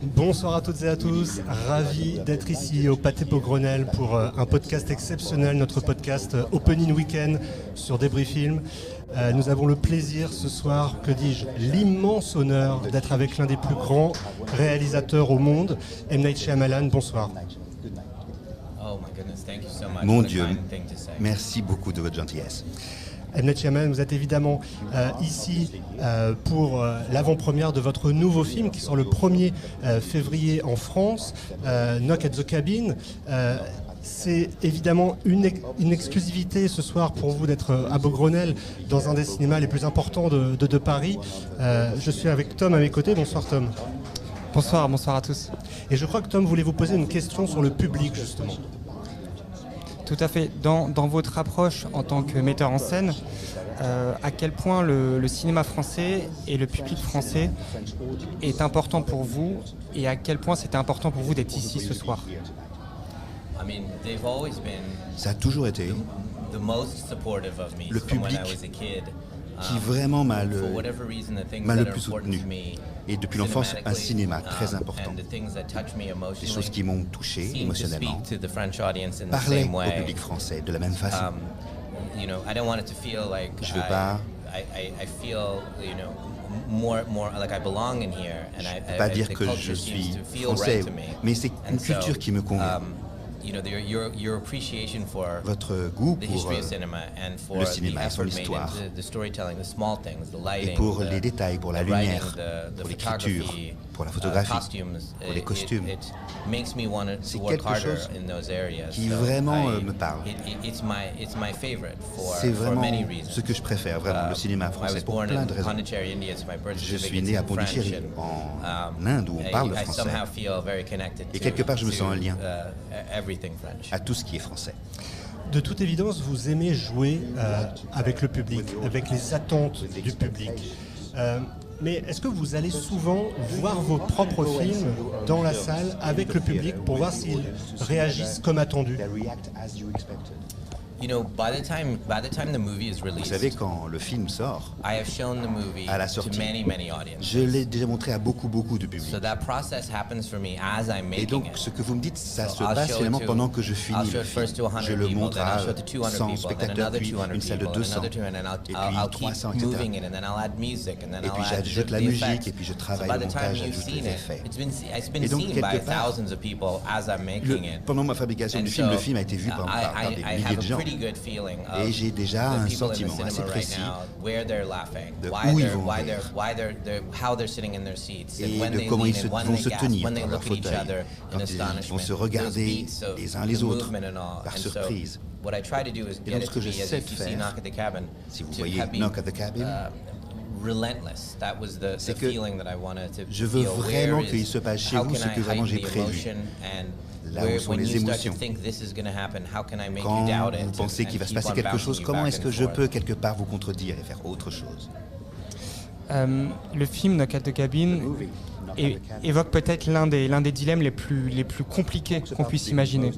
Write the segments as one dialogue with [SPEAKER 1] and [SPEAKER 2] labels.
[SPEAKER 1] Bonsoir à toutes et à tous, ravi d'être ici au Pâté Pogronel pour un podcast exceptionnel, notre podcast Opening Weekend sur Débris Film. Nous avons le plaisir ce soir, que dis-je, l'immense honneur d'être avec l'un des plus grands réalisateurs au monde, M. Night Shyamalan. Bonsoir.
[SPEAKER 2] Mon Dieu, merci beaucoup de votre gentillesse.
[SPEAKER 1] M. Night Shyamalan, vous êtes évidemment ici pour l'avant-première de votre nouveau film qui sort le 1er février en France, Knock at the Cabin. C'est évidemment une exclusivité ce soir pour vous d'être à Beaugrenelle, dans un des cinémas les plus importants de Paris. Je suis avec Tom à mes côtés. Bonsoir Tom.
[SPEAKER 3] Bonsoir à tous.
[SPEAKER 1] Et je crois que Tom voulait vous poser une question sur le public justement.
[SPEAKER 3] Tout à fait. Dans votre approche en tant que metteur en scène, à quel point le cinéma français et le public français est important pour vous et à quel point c'était important pour vous d'être ici ce soir?
[SPEAKER 2] Ça a toujours été le public qui vraiment m'a le plus soutenu. Et depuis l'enfance, un cinéma très important. Des choses qui m'ont touché émotionnellement parlaient au public français de la même façon. Je ne veux pas... Je ne peux pas dire que je suis français, mais c'est une culture qui me convient. Votre goût pour le cinéma et son histoire, et pour les détails, pour la lumière, pour l'écriture, pour la photographie, pour les costumes, c'est quelque chose qui vraiment me parle. C'est vraiment ce que je préfère, vraiment, le cinéma français, pour plein de raisons. Je suis né à Pondichéry, en Inde, où on parle le français. Et quelque part, je me sens un lien à tout ce qui est français.
[SPEAKER 1] De toute évidence, vous aimez jouer avec le public, avec les attentes du public. Mais est-ce que vous allez souvent voir vos propres films dans la salle avec le public pour voir s'ils réagissent comme attendu?
[SPEAKER 2] Vous savez, quand le film sort, à la sortie, je l'ai déjà montré à beaucoup de public. Et donc, ce que vous me dites, ça se passe finalement pendant que je finis le film. Je le montre à 100 spectateurs, puis une salle de 200, et puis 300, etc. Et puis j'ajoute la musique, et puis je travaille le montage, j'ajoute les effets. Et donc, quelque part, pendant ma fabrication du film, le film a été vu par des milliers de gens. Et j'ai déjà un sentiment assez précis de où ils vont rire et de comment ils vont se tenir dans leur fauteuil quand ils vont se regarder les uns les autres par surprise. Et donc ce que j'essaie de faire, si vous voyez Knock at the Cabin, c'est que je veux vraiment qu'il se passe chez vous ce que vraiment j'ai prévu. Là où sont les émotions. Quand vous pensez qu'il va se passer quelque chose, comment est-ce que je peux quelque part vous contredire et faire autre chose?
[SPEAKER 3] Le film Knock at the Cabin évoque peut-être l'un des dilemmes les plus compliqués qu'on puisse imaginer.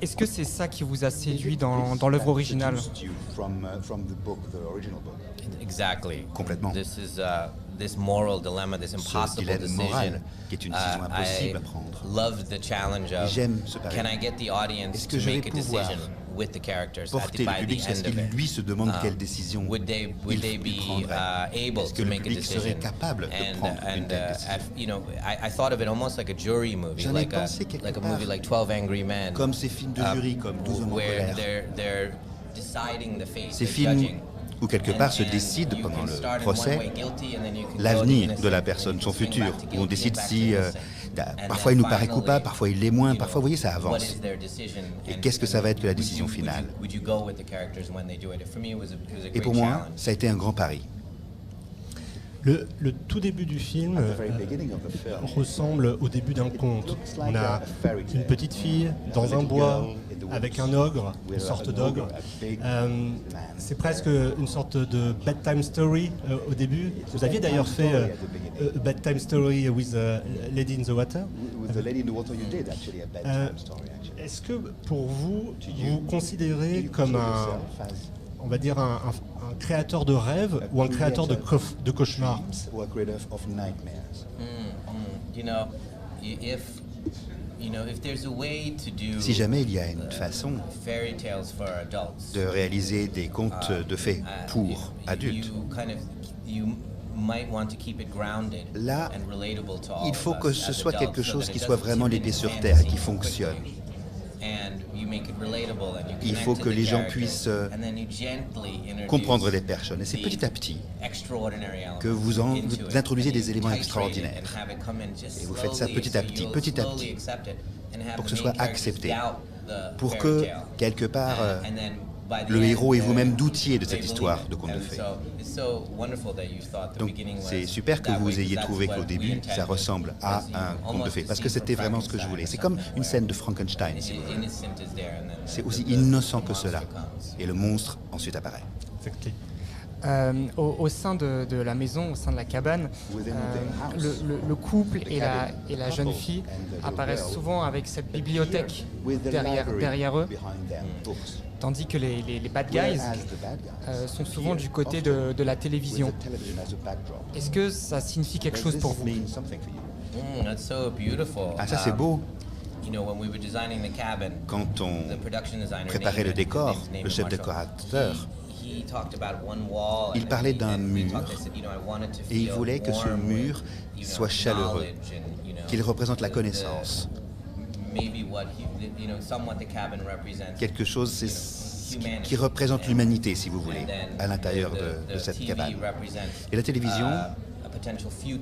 [SPEAKER 3] Est-ce que c'est ça qui vous a séduit dans l'œuvre originale?
[SPEAKER 2] Complètement. Ce dilemme moral, qui est une décision impossible à prendre. Et j'aime ce pari. Est-ce que je vais pouvoir porter le public? Est-ce qu'il lui se demande quelle décision il prendrait? Est-ce que le public serait capable de prendre une telle décision? J'en ai pensé quelque part comme ces films de jury, comme 12 hommes en colère. Ces films où quelque part se décide pendant le procès l'avenir de la personne, son futur, où on décide si parfois il nous paraît coupable, parfois il l'est moins, parfois vous voyez ça avance. Et qu'est-ce que ça va être que la décision finale? Et pour moi, ça a été un grand pari.
[SPEAKER 1] Le tout début du film ressemble au début d'un conte. On a une petite fille dans un bois avec un ogre, une sorte d'ogre. C'est presque une sorte de bedtime story au début. Vous aviez d'ailleurs fait a bedtime story with Lady in the Water. Est-ce que pour vous, vous considérez comme on va dire, un créateur de rêves ou un créateur de cauchemars?
[SPEAKER 2] Si jamais il y a une façon de réaliser des contes de fées pour adultes, là, il faut que ce soit quelque chose qui soit vraiment les pieds sur terre et qui fonctionne. Il faut que les gens puissent comprendre les personnes. Et c'est petit à petit que vous introduisez des éléments extraordinaires. Et vous faites ça petit à petit, pour que ce soit accepté. Pour que, quelque part, le héros et vous-même doutiez de cette histoire de conte de fées. Donc c'est super que vous ayez trouvé qu'au début, ça ressemble à un conte de fées, parce que c'était vraiment ce que je voulais. C'est comme une scène de Frankenstein, si vous voulez. C'est aussi innocent que cela. Et le monstre ensuite apparaît.
[SPEAKER 3] Au sein de la maison, au sein de la cabane, le couple et la jeune fille apparaissent souvent avec cette bibliothèque derrière eux, tandis que les bad guys sont souvent du côté de la télévision. Est-ce que ça signifie quelque chose pour vous?
[SPEAKER 2] Ah, ça c'est beau. Quand on préparait le décor, le chef décorateur, il parlait d'un mur et il voulait que ce mur soit chaleureux, qu'il représente la connaissance. Quelque chose qui représente l'humanité, si vous voulez, à l'intérieur de cette cabane. Et la télévision,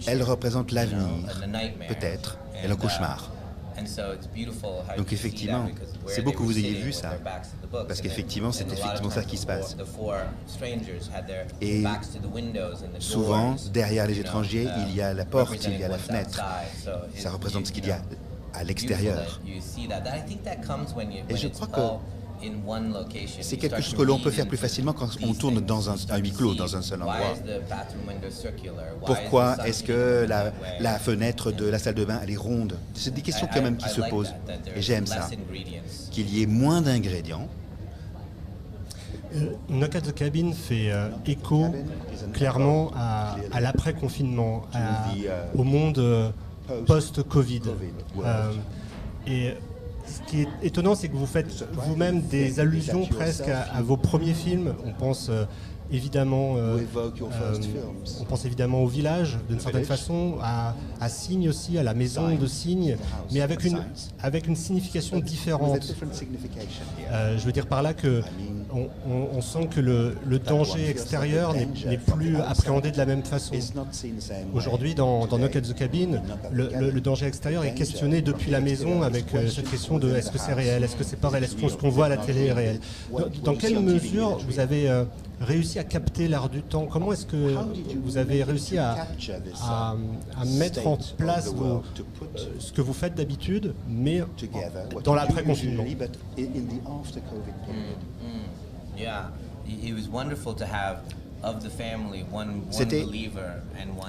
[SPEAKER 2] elle représente l'avenir, peut-être, et le cauchemar. Donc effectivement, c'est beau que vous ayez vu ça, parce qu'effectivement, c'est effectivement ça qui se passe. Et souvent, derrière les étrangers, il y a la porte, il y a la fenêtre. Ça représente ce qu'il y a à l'extérieur. Et je crois que c'est quelque chose que l'on peut faire plus facilement quand on tourne dans un huis clos, dans un seul endroit. Pourquoi est-ce que la fenêtre de la salle de bain, elle est ronde? C'est des questions quand même qui se posent. Et j'aime ça. Qu'il y ait moins d'ingrédients.
[SPEAKER 1] Knock at the Cabin fait écho clairement à l'après-confinement, au monde post-Covid. Et ce qui est étonnant, c'est que vous faites vous-même des allusions presque à vos premiers films. On pense évidemment au village, d'une certaine façon, à Signe aussi, à la maison de Signe, mais avec une signification différente. Je veux dire par là que on sent que le danger extérieur n'est plus appréhendé de la même façon. Aujourd'hui, dans Knock at the Cabin, le danger extérieur est questionné depuis la maison avec cette question de est-ce que c'est réel, est-ce que c'est pas réel, est-ce que ce qu'on voit à la télé est réel. Dans quelle mesure vous avez réussi à capter l'air du temps? Comment est-ce que vous avez réussi à mettre en place ce que vous faites d'habitude, mais dans l'après-confinement?
[SPEAKER 2] C'était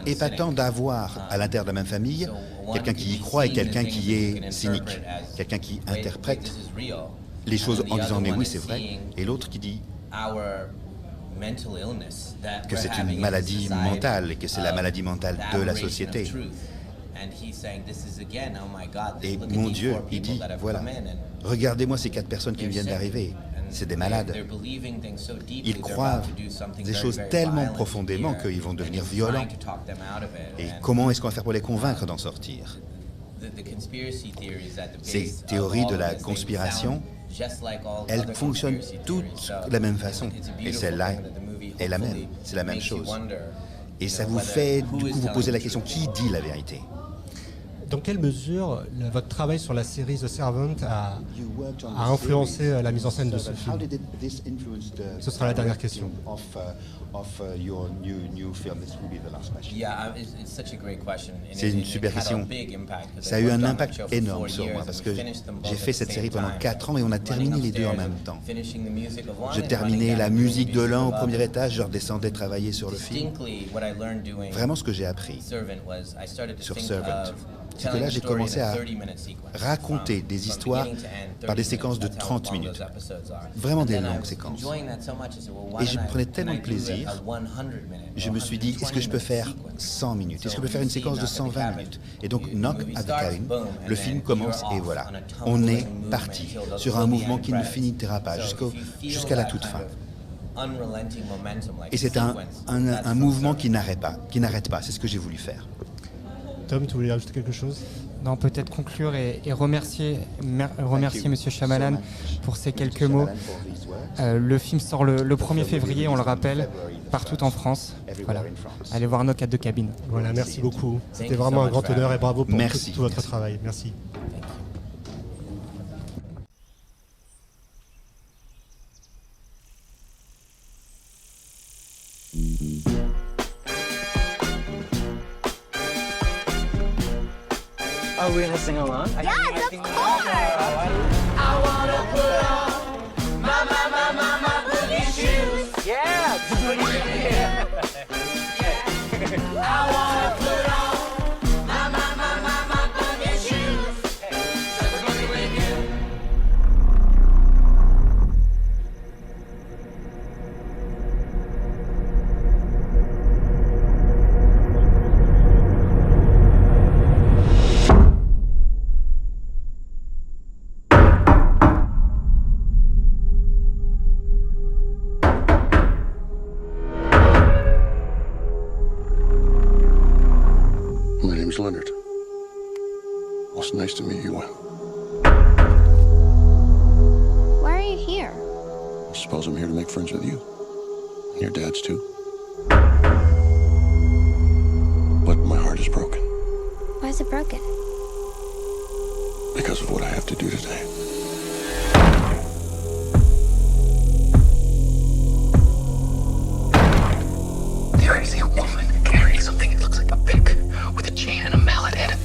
[SPEAKER 2] épatant d'avoir à l'intérieur de la même famille quelqu'un qui y croit et quelqu'un qui est cynique, quelqu'un qui interprète les choses en disant mais oui c'est vrai, et l'autre qui dit que c'est une maladie mentale et que c'est la maladie mentale de la société. Et mon Dieu, il dit, voilà, regardez-moi ces 4 personnes qui viennent d'arriver, c'est des malades. Ils croient des choses tellement profondément qu'ils vont devenir violents. Et comment est-ce qu'on va faire pour les convaincre d'en sortir? Ces théories de la conspiration, elles fonctionnent toutes de la même façon. Et celle-là est la même, c'est la même chose. Et ça vous fait, du coup, vous poser la question, qui dit la vérité?
[SPEAKER 1] Dans quelle mesure votre travail sur la série The Servant a influencé la mise en scène de ce film? Ce sera la dernière question.
[SPEAKER 2] C'est une super question. Ça a eu un impact énorme sur moi parce que j'ai fait cette série pendant 4 ans et on a terminé les 2 en même temps. Je terminais la musique de l'un au premier étage, je redescendais travailler sur le film. Vraiment ce que j'ai appris sur Servant, c'est que là, j'ai commencé à raconter des histoires par des séquences de 30 minutes. Vraiment des longues séquences. Et je prenais tellement de plaisir, je me suis dit, est-ce que je peux faire 100 minutes? Est-ce que je peux faire une séquence de 120 minutes? Et donc, Knock at the Cabin, le film commence et voilà. On est parti sur un mouvement qui ne finira pas jusqu'à la toute fin. Et c'est un mouvement qui n'arrête pas. C'est ce que j'ai voulu faire.
[SPEAKER 1] Tom, tu voulais rajouter quelque chose?
[SPEAKER 3] Non, peut-être conclure et remercier M. Shyamalan pour ces quelques mots. Le film sort le 1er février, on le rappelle, partout en France. Voilà. Allez voir Knock at the Cabin.
[SPEAKER 1] Voilà, merci beaucoup. C'était vraiment un grand honneur et bravo pour tout votre travail. Merci.
[SPEAKER 4] Are we gonna sing along?
[SPEAKER 5] Yes, of course! I wanna put on my booty shoes.
[SPEAKER 4] Yeah!
[SPEAKER 5] Yeah. I wanna put on my booty shoes. Just boogie with you.
[SPEAKER 6] My name's Leonard. Well, it's nice to meet you, Win.
[SPEAKER 5] Why are you here?
[SPEAKER 6] I suppose I'm here to make friends with you. And your dad's too. But my heart is broken.
[SPEAKER 5] Why is it broken?
[SPEAKER 6] Because of what I have to do today.
[SPEAKER 7] There is a woman carrying something that looks like a pick with a chain and a mallet head.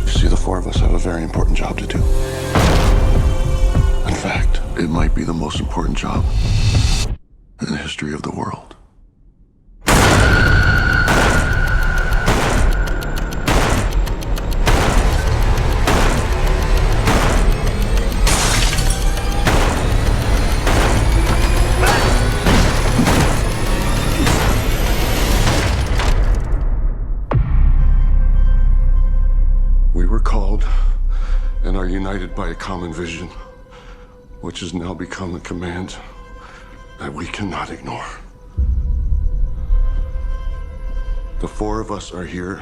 [SPEAKER 6] You see, the four of us have a very important job to do. In fact, it might be the most important job in the history of the world. We were called and are united by a common vision, which has now become a command that we cannot ignore. The four of us are here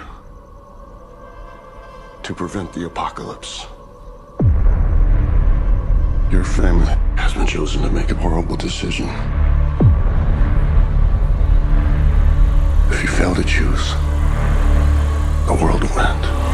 [SPEAKER 6] to prevent the apocalypse. Your family has been chosen to make a horrible decision. If you fail to choose, the world will end.